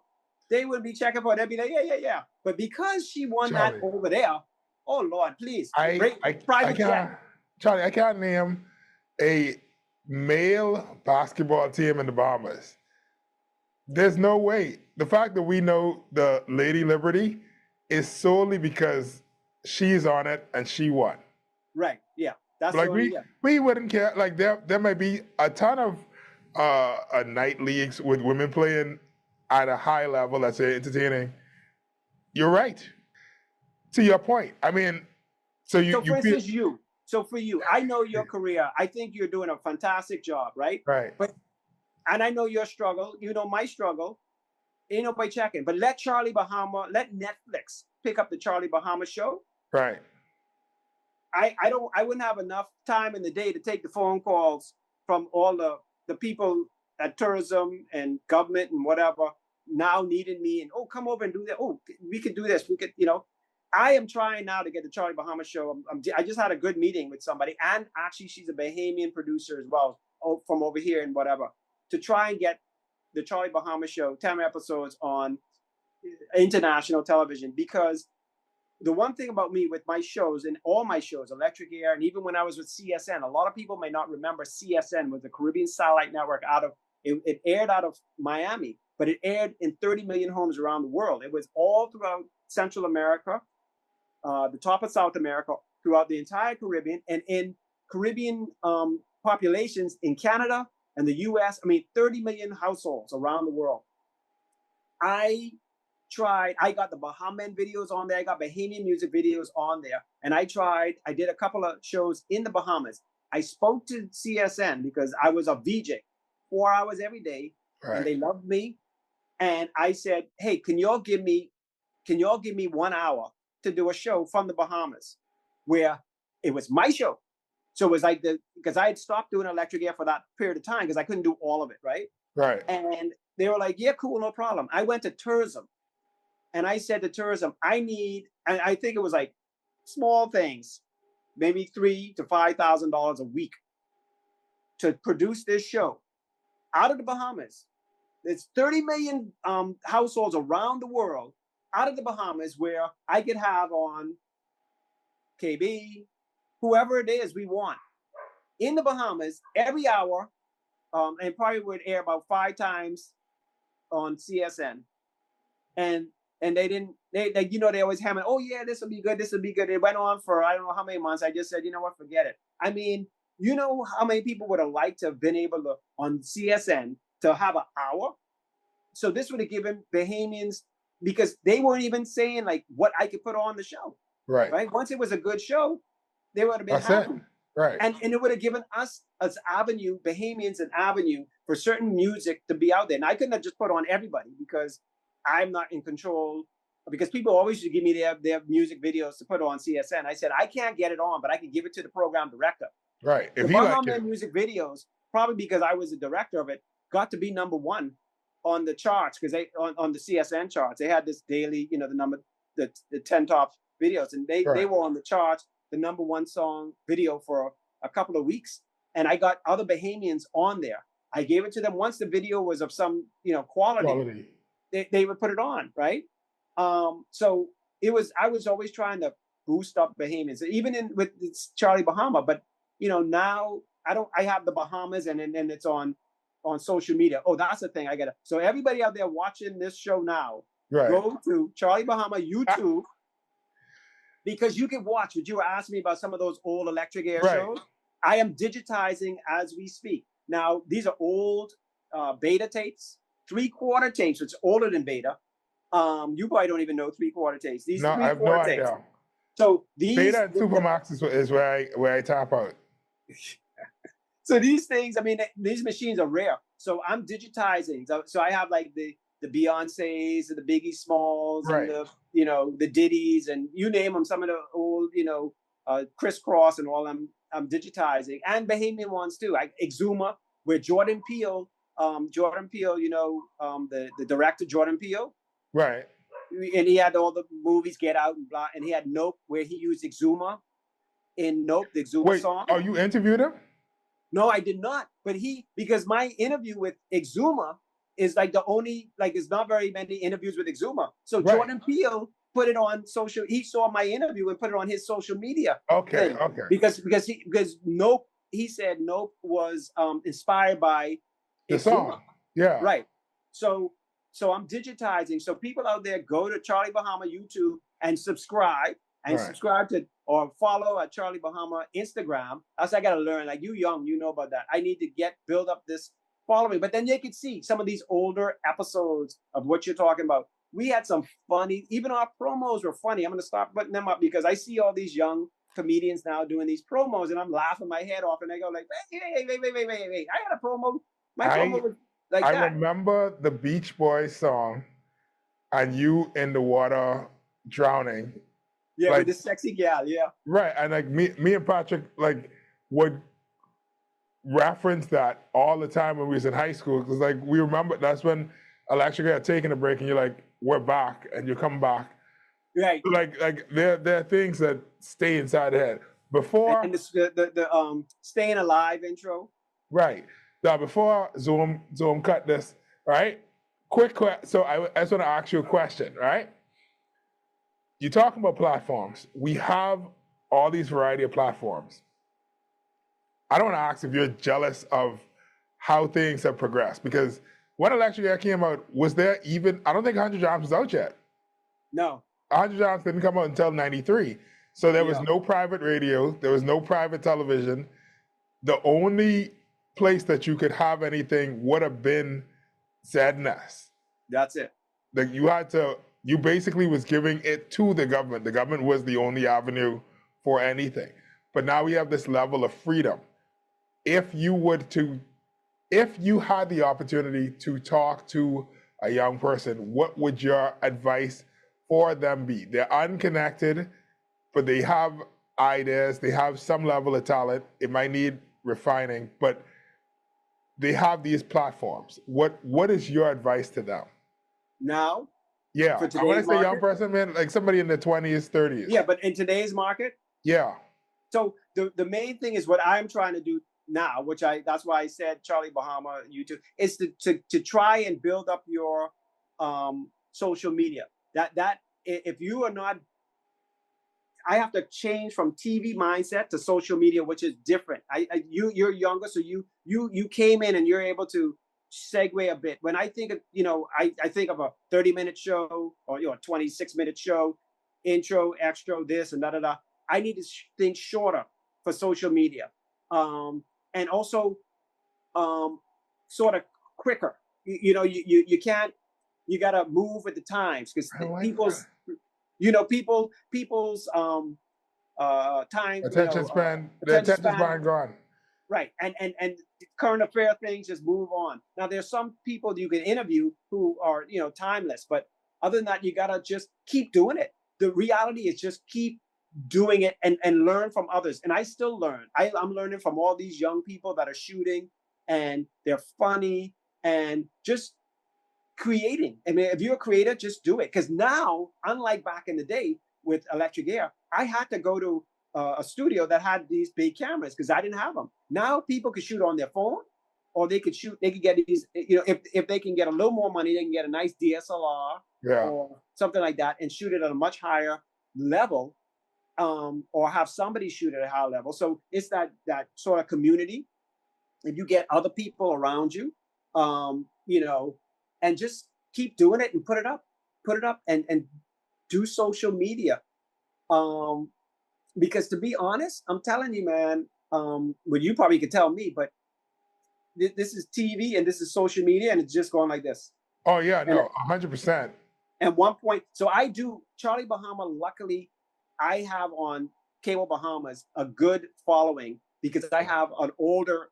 they would be checking for her. They'd be like, yeah. But because she won that over there, oh Lord, please. Charlie, I can't name a male basketball team in the Bahamas. There's no way. The fact that we know the Lady Liberty is solely because she's on it and she won. Right. Yeah. That's like we wouldn't care. Like there might be a ton of night leagues with women playing at a high level, let's say entertaining. You're right. To your point. I mean, so for you, I know your career. I think you're doing a fantastic job, right? Right. And I know your struggle. You know my struggle. Ain't nobody checking. But let Netflix pick up the Charlie Bahama show. Right. I wouldn't have enough time in the day to take the phone calls from all the people at tourism and government and whatever now needing me and come over and do that. Oh, we could do this. We could, I am trying now to get the Charlie Bahama show. I just had a good meeting with somebody, and actually she's a Bahamian producer as well, from over here and whatever, to try and get the Charlie Bahama show, 10 episodes on international television. Because the one thing about me with my shows, and all my shows, Electric Air, and even when I was with CSN, a lot of people may not remember CSN was the Caribbean Satellite Network it aired out of Miami, but it aired in 30 million homes around the world. It was all throughout Central America, the top of South America, throughout the entire Caribbean, and in Caribbean populations in Canada and the US. I mean, 30 million households around the world. I got the Bahamian videos on there. I got Bahamian music videos on there. And I did a couple of shows in the Bahamas. I spoke to CSN because I was a VJ 4 hours every day, and they loved me. And I said, hey, can y'all give me 1 hour to do a show from the Bahamas where it was my show? So it was like because I had stopped doing Electric Air for that period of time because I couldn't do all of it, right? Right. And they were like, yeah, cool, no problem. I went to tourism, and I said to tourism, and I think it was like small things, maybe $3,000 to $5,000 a week to produce this show out of the Bahamas. There's 30 million households around the world out of the Bahamas where I could have on KB, whoever it is we want, in the Bahamas every hour, and probably would air about 5 times on CSN. And they always hammer, oh yeah, this will be good, this will be good. It went on for I don't know how many months. I just said, you know what, forget it. I mean, you know how many people would have liked to have been able to, on CSN, to have an hour? So this would have given Bahamians, because they weren't even saying like what I could put on the show. Right. Once it was a good show, they would have been happy. Right. And it would have given us as avenue, Bahamians, an avenue for certain music to be out there. And I couldn't have just put on everybody because I'm not in control, because people always used to give me their music videos to put on CSN. I said, I can't get it on, but I can give it to the program director. Right. If the Bahamian music videos, probably because I was the director of it, got to be #1 on the charts, because they on the CSN charts, they had this daily, the 10 top videos, and they were on the charts, the #1 song video for a couple of weeks. And I got other Bahamians on there. I gave it to them once the video was of some, quality. They would put it on, right? So I was always trying to boost up Bahamians, even with Charlie Bahama. But now I have the Bahamas, and it's on social media. Oh, that's the thing. So everybody out there watching this show now, go to Charlie Bahama YouTube, because you can watch what you were asking me about, some of those old Electric Air shows. I am digitizing as we speak. Now, these are old beta tapes, 3/4 tapes, which is older than beta. You probably don't even know 3/4 tapes. These I have no tapes. idea. So these beta and Supermax is where I tap out. So these things, I mean, these machines are rare. So I'm digitizing. So I have like the Beyoncés and the Biggie Smalls and the Diddy's, and you name them, some of the old, Crisscross and all them. I'm digitizing, and Bahamian ones too. Exuma, where Jordan Peele, the director Jordan Peele. Right. And he had all the movies, Get Out and blah, and he had Nope, where he used Exuma in Nope, the Exuma song. Oh, you interviewed him? No, I did not. But because my interview with Exuma is like the only, there's not very many interviews with Exuma. So Jordan Peele put it on social. He saw my interview and put it on his social media. Okay. Because Nope, he said Nope was inspired by the Exuma. song. Yeah. Right. So I'm digitizing. So people out there, go to Charlie Bahama YouTube and subscribe. And subscribe to or follow at Charlie Bahama Instagram. That's I gotta learn. Like, you young, you know about that. I need to build up this following. But then you can see some of these older episodes of what you're talking about. We had some funny, even our promos were funny. I'm gonna start putting them up because I see all these young comedians now doing these promos, and I'm laughing my head off, and they go like, wait. I had a promo. My promo was like that. I remember the Beach Boys song, and you in the water drowning. Yeah, with this sexy gal, yeah. Right, and like me and Patrick would reference that all the time when we was in high school, because we remember that's when Electric had taken a break, and you're like, we're back, and you come back, Right. Like there are things that stay inside the head. Before And the staying alive intro. right. Now before Zoom cut this, right? Quick question. So I just want to ask you a question, right? You're talking about platforms. We have all these variety of platforms. I don't want to ask if you're jealous of how things have progressed, because when Electric Air came out, was there even, I don't think 100 Jobs was out yet. No. 100 Jobs didn't come out until 93. So there was no private radio, there was no private television. The only place that you could have anything would have been ZNS. That's it. Like you basically was giving it to the government. The government was the only avenue for anything. But now we have this level of freedom. If you had the opportunity to talk to a young person, what would your advice for them be? They're unconnected, but they have ideas, they have some level of talent. It might need refining, but they have these platforms. What is your advice to them? Now? Yeah, For I want to say today's young person, man, like somebody in their 20s, 30s. Yeah, but in today's market? Yeah. So the main thing is what I'm trying to do now, that's why I said Charlie Bahama, YouTube, is to try and build up your social media. That if you are not, I have to change from TV mindset to social media, which is different. You're younger, so you came in and you're able to segue a bit. When I think of, I think of a 30-minute show or a 26-minute show, intro, extra, this and da. I need to think shorter for social media, and also sort of quicker. You can't. You gotta move with the times, because people's time, attention span gone. Right, and current affair things just move on. Now there's some people you can interview who are timeless, but other than that, you gotta just keep doing it. The reality is just keep doing it and learn from others. And I still learn. I'm learning from all these young people that are shooting, and they're funny and just creating. I mean, if you're a creator, just do it. Because now, unlike back in the day with Electric Air, I had to go to a studio that had these big cameras because I didn't have them. Now people could shoot on their phone, or they could get these, if they can get a little more money, they can get a nice DSLR or something like that and shoot it at a much higher level, or have somebody shoot at a higher level. So it's that sort of community. If you get other people around you, and just keep doing it and put it up and do social media. Because to be honest, I'm telling you, man, well, you probably could tell me, but this is TV and this is social media, and it's just going like this. Oh yeah, no, 100%. At one point, so I do Charlie Bahama. Luckily, I have on Cable Bahamas a good following because I have an older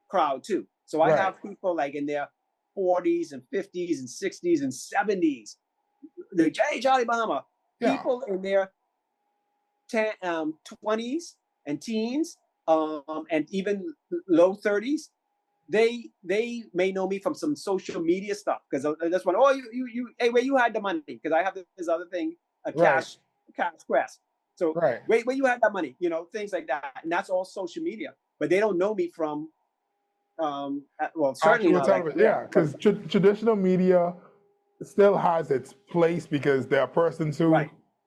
crowd too. So I have people like in their 40s and 50s and 60s and 70s. The Charlie Bahama. People in their 20s and teens, and even low 30s. They may know me from some social media stuff because that's one. Oh, you hey, where you had the money? Because I have this other thing, a cash quest. So where you had that money? Things like that, and that's all social media. But they don't know me from, certainly not. Because traditional media still has its place because there are persons who.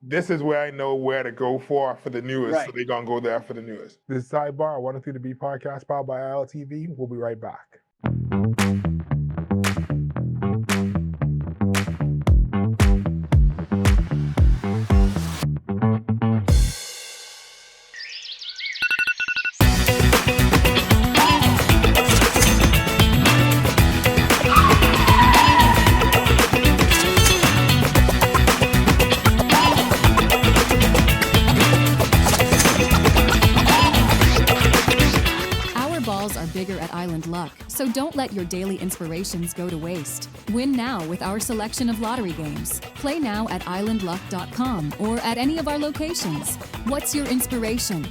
This is where I know where to go for the newest, so they're going to go there for the newest. This is Sidebar, 103 The Beat podcast, powered by ILTV. We'll be right back. Bigger at Island Luck, so don't let your daily inspirations go to waste. Win now with our selection of lottery games. Play now at islandluck.com or at any of our locations. What's your inspiration?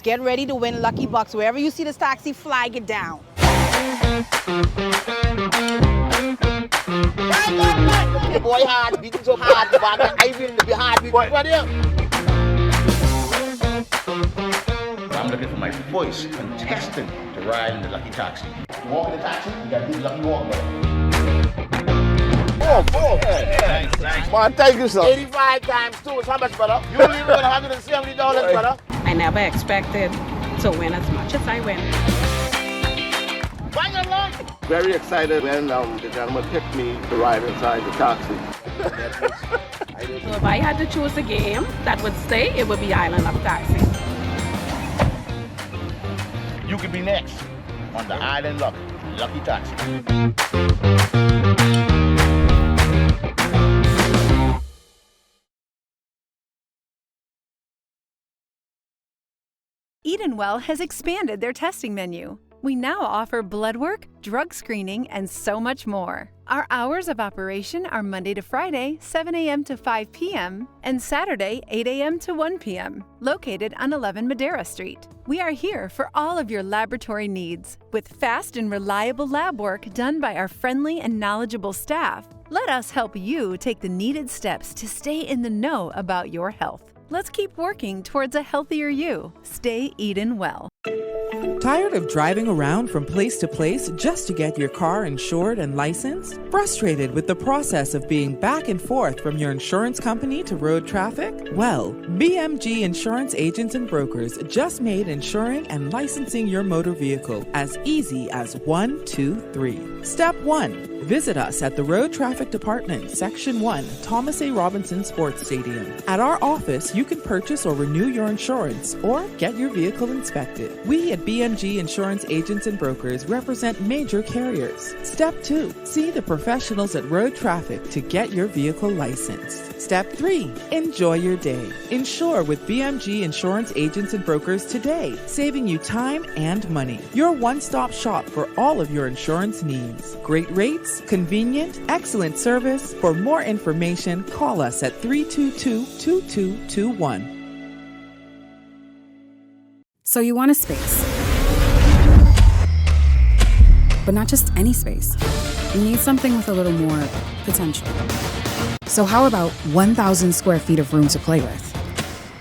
Get ready to win Lucky Bucks. Wherever you see this taxi, flag it down. The boy hard, beating so hard, but I will be hard beating right here. I'm looking for my voice contestant to ride in the lucky taxi. You walk in the taxi, you got to do the lucky walk, brother. Oh, yeah. Thanks. Man, thank you, sir. 85 times 2 is how much, brother? You leave with $170, brother. I never expected to win as much as I win. Bang along. Very excited when the gentleman picked me to ride inside the taxi. So if I had to choose a game that would stay, it would be Island Luck Taxi. You could be next on the Island Luck Lucky Taxi. Edenwell has expanded their testing menu. We now offer blood work, drug screening, and so much more. Our hours of operation are Monday to Friday, 7 a.m. to 5 p.m., and Saturday, 8 a.m. to 1 p.m., located on 11 Madeira Street. We are here for all of your laboratory needs, with fast and reliable lab work done by our friendly and knowledgeable staff. Let us help you take the needed steps to stay in the know about your health. Let's keep working towards a healthier you. Stay Eden well. Tired of driving around from place to place just to get your car insured and licensed? Frustrated with the process of being back and forth from your insurance company to road traffic? Well, BMG Insurance Agents and Brokers just made insuring and licensing your motor vehicle as easy as 1, 2, 3. Step 1. Visit us at the Road Traffic Department, Section 1, Thomas A. Robinson Sports Stadium. At our office, you can purchase or renew your insurance or get your vehicle inspected. We at BMG Insurance Agents and Brokers represent major carriers. Step 2. See the professionals at Road Traffic to get your vehicle licensed. Step 3. Enjoy your day. Insure with BMG Insurance Agents and Brokers today, saving you time and money. Your one-stop shop for all of your insurance needs. Great rates, convenient, excellent service. For more information, call us at 322-2221. So you want a space. But not just any space. You need something with a little more potential. So how about 1,000 square feet of room to play with?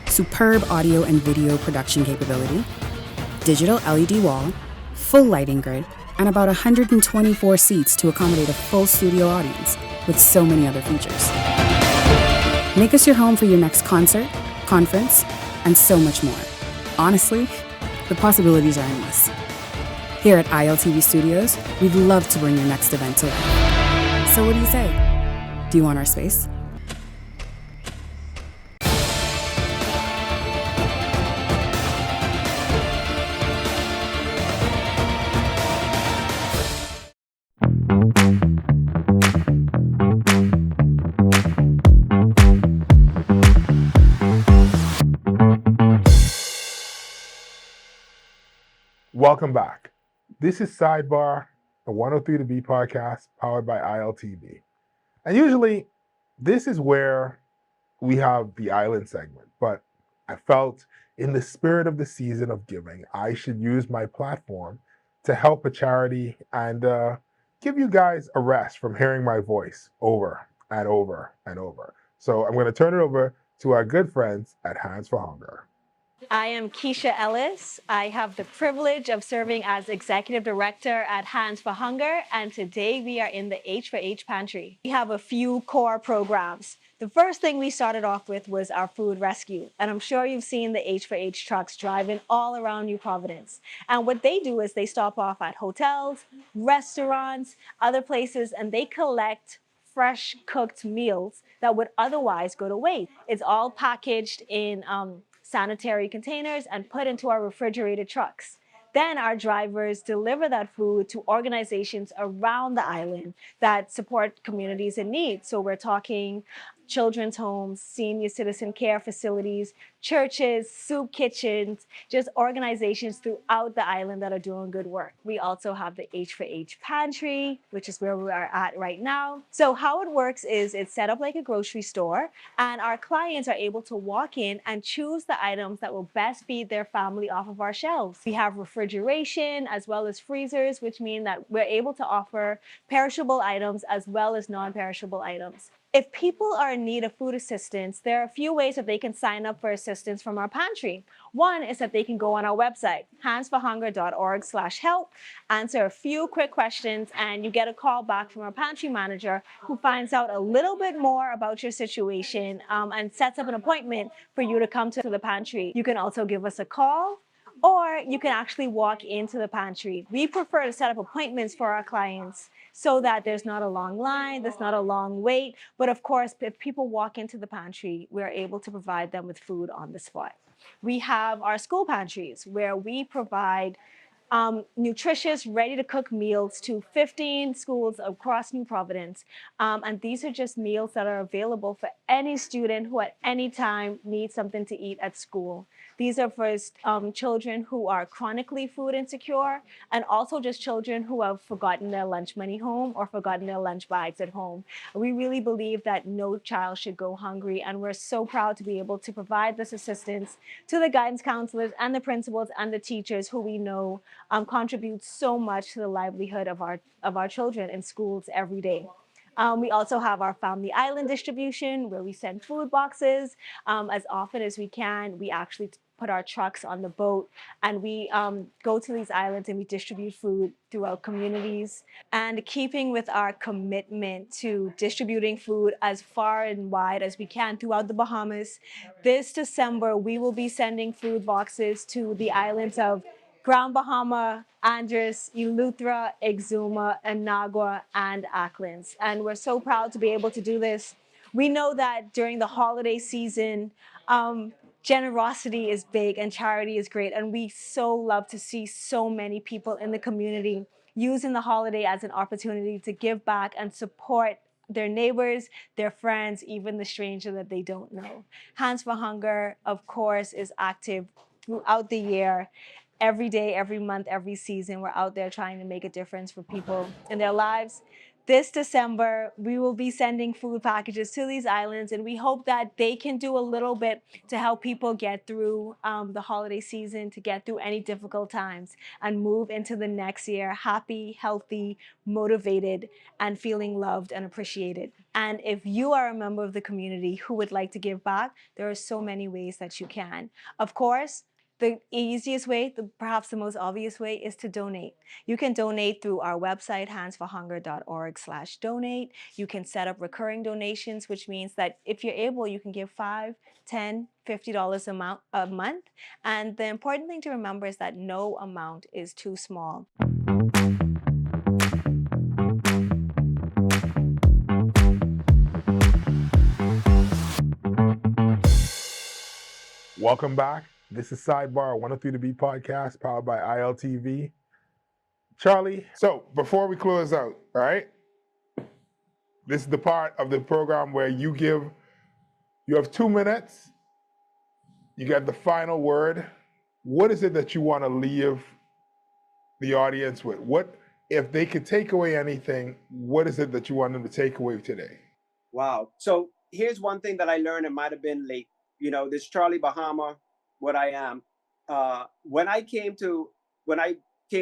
Superb audio and video production capability, digital LED wall, full lighting grid, and about 124 seats to accommodate a full studio audience with so many other features. Make us your home for your next concert, conference, and so much more. Honestly, the possibilities are endless. Here at ILTV Studios, we'd love to bring your next event to life. So what do you say? Do you want our space? Welcome back. This is Sidebar, a 103 to B podcast powered by ILTV. And usually, this is where we have the island segment, but I felt in the spirit of the season of giving, I should use my platform to help a charity and give you guys a rest from hearing my voice over and over and over. So I'm going to turn it over to our good friends at Hands for Hunger. I am Keisha Ellis. I have the privilege of serving as Executive Director at Hands for Hunger, and today we are in the H4H Pantry. We have a few core programs. The first thing we started off with was our food rescue, and I'm sure you've seen the H4H trucks driving all around New Providence. And what they do is they stop off at hotels, restaurants, other places, and they collect fresh cooked meals that would otherwise go to waste. It's all packaged in sanitary containers and put into our refrigerated trucks. Then our drivers deliver that food to organizations around the island that support communities in need. So we're talking children's homes, senior citizen care facilities, churches, soup kitchens, just organizations throughout the island that are doing good work. We also have the H4H Pantry, which is where we are at right now. So how it works is it's set up like a grocery store, and our clients are able to walk in and choose the items that will best feed their family off of our shelves. We have refrigeration as well as freezers, which mean that we're able to offer perishable items as well as non-perishable items. If people are in need of food assistance, there are a few ways that they can sign up for assistance from our pantry. One is that they can go on our website, handsforhunger.org/help, answer a few quick questions, and you get a call back from our pantry manager who finds out a little bit more about your situation and sets up an appointment for you to come to the pantry. You can also give us a call, or you can actually walk into the pantry. We prefer to set up appointments for our clients so that there's not a long line, there's not a long wait. But of course, if people walk into the pantry, we're able to provide them with food on the spot. We have our school pantries where we provide nutritious, ready-to-cook meals to 15 schools across New Providence. And these are just meals that are available for any student who at any time needs something to eat at school. These are for children who are chronically food insecure, and also just children who have forgotten their lunch money home or forgotten their lunch bags at home. We really believe that no child should go hungry, and we're so proud to be able to provide this assistance to the guidance counselors and the principals and the teachers who we know contribute so much to the livelihood of our children in schools every day. We also have our Family Island distribution where we send food boxes as often as we can. We actually put our trucks on the boat and we go to these islands and we distribute food throughout communities. And keeping with our commitment to distributing food as far and wide as we can throughout the Bahamas, this December we will be sending food boxes to the islands of Grand Bahama, Andros, Eleuthera, Exuma, Anagua, and Acklins. And we're so proud to be able to do this. We know that during the holiday season, generosity is big and charity is great. And we so love to see so many people in the community using the holiday as an opportunity to give back and support their neighbors, their friends, even the stranger that they don't know. Hands for Hunger, of course, is active throughout the year. Every day, every month, every season, we're out there trying to make a difference for people in their lives. This December, we will be sending food packages to these islands, and we hope that they can do a little bit to help people get through the holiday season, to get through any difficult times, and move into the next year happy, healthy, motivated, and feeling loved and appreciated. And if you are a member of the community who would like to give back, there are so many ways that you can. Of course, the easiest way, perhaps the most obvious way, is to donate. You can donate through our website, handsforhunger.org/donate. You can set up recurring donations, which means that if you're able, you can give $5, $10, $50 a month. And the important thing to remember is that no amount is too small. Welcome back. This is Sidebar, 103 The Beat podcast, powered by ILTV. Charlie, so before we close out, all right, this is the part of the program where you have 2 minutes. You got the final word. What is it that you want to leave the audience with? What, if they could take away anything, what is it that you want them to take away today? Wow. So here's one thing that I learned. It might have been late. This Charlie Bahama, what I am. When I came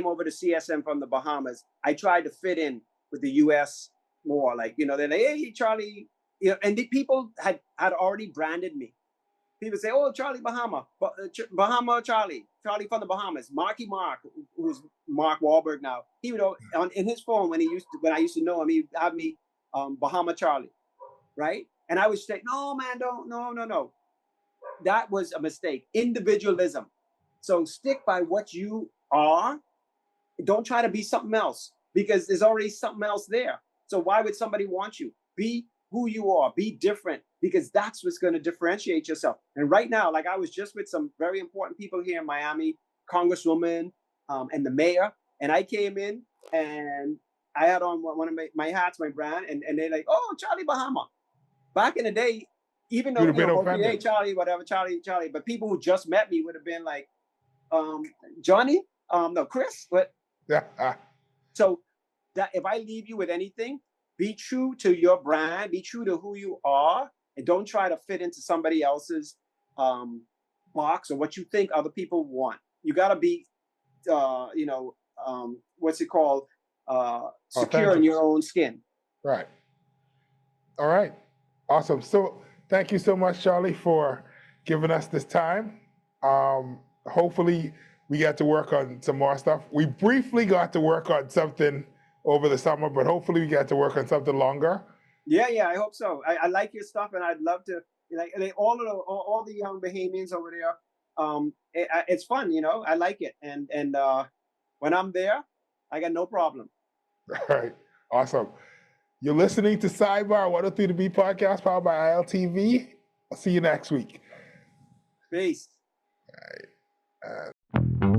over to CSM from the Bahamas, I tried to fit in with the U.S. more. Like, they're like, hey, Charlie. And the people had already branded me. People say, oh, Charlie Bahama, Bahama Charlie from the Bahamas. Marky Mark, who's Mark Wahlberg now. He would, in his phone, when I used to know him, he'd have me Bahama Charlie, right? And I would say, no, man, no. That was a mistake. Individualism. So stick by what you are. Don't try to be something else because there's already something else there. So why would somebody want you? Be who you are. Be different because that's what's going to differentiate yourself. And right now, like I was just with some very important people here in Miami, Congresswoman and the mayor. And I came in and I had on one of my hats, my brand, and they're like, oh, Charlie Bahama. Back in the day, even though, okay, Charlie, whatever, Charlie, but people who just met me would have been like, Johnny, Chris, what? So that if I leave you with anything, be true to your brand, be true to who you are, and don't try to fit into somebody else's box or what you think other people want. You got to be, what's it called? Secure in your own skin. Right. All right. Awesome. So thank you so much, Charlie, for giving us this time. Hopefully we get to work on some more stuff. We briefly got to work on something over the summer, but hopefully we get to work on something longer. Yeah, I hope so. I like your stuff, and I'd love to like all the young Bahamians over there. It's fun, you know. I like it, and when I'm there, I got no problem. All right, awesome. You're listening to Sidebar 103 The Beat podcast powered by ILTV. I'll see you next week. Peace. All right.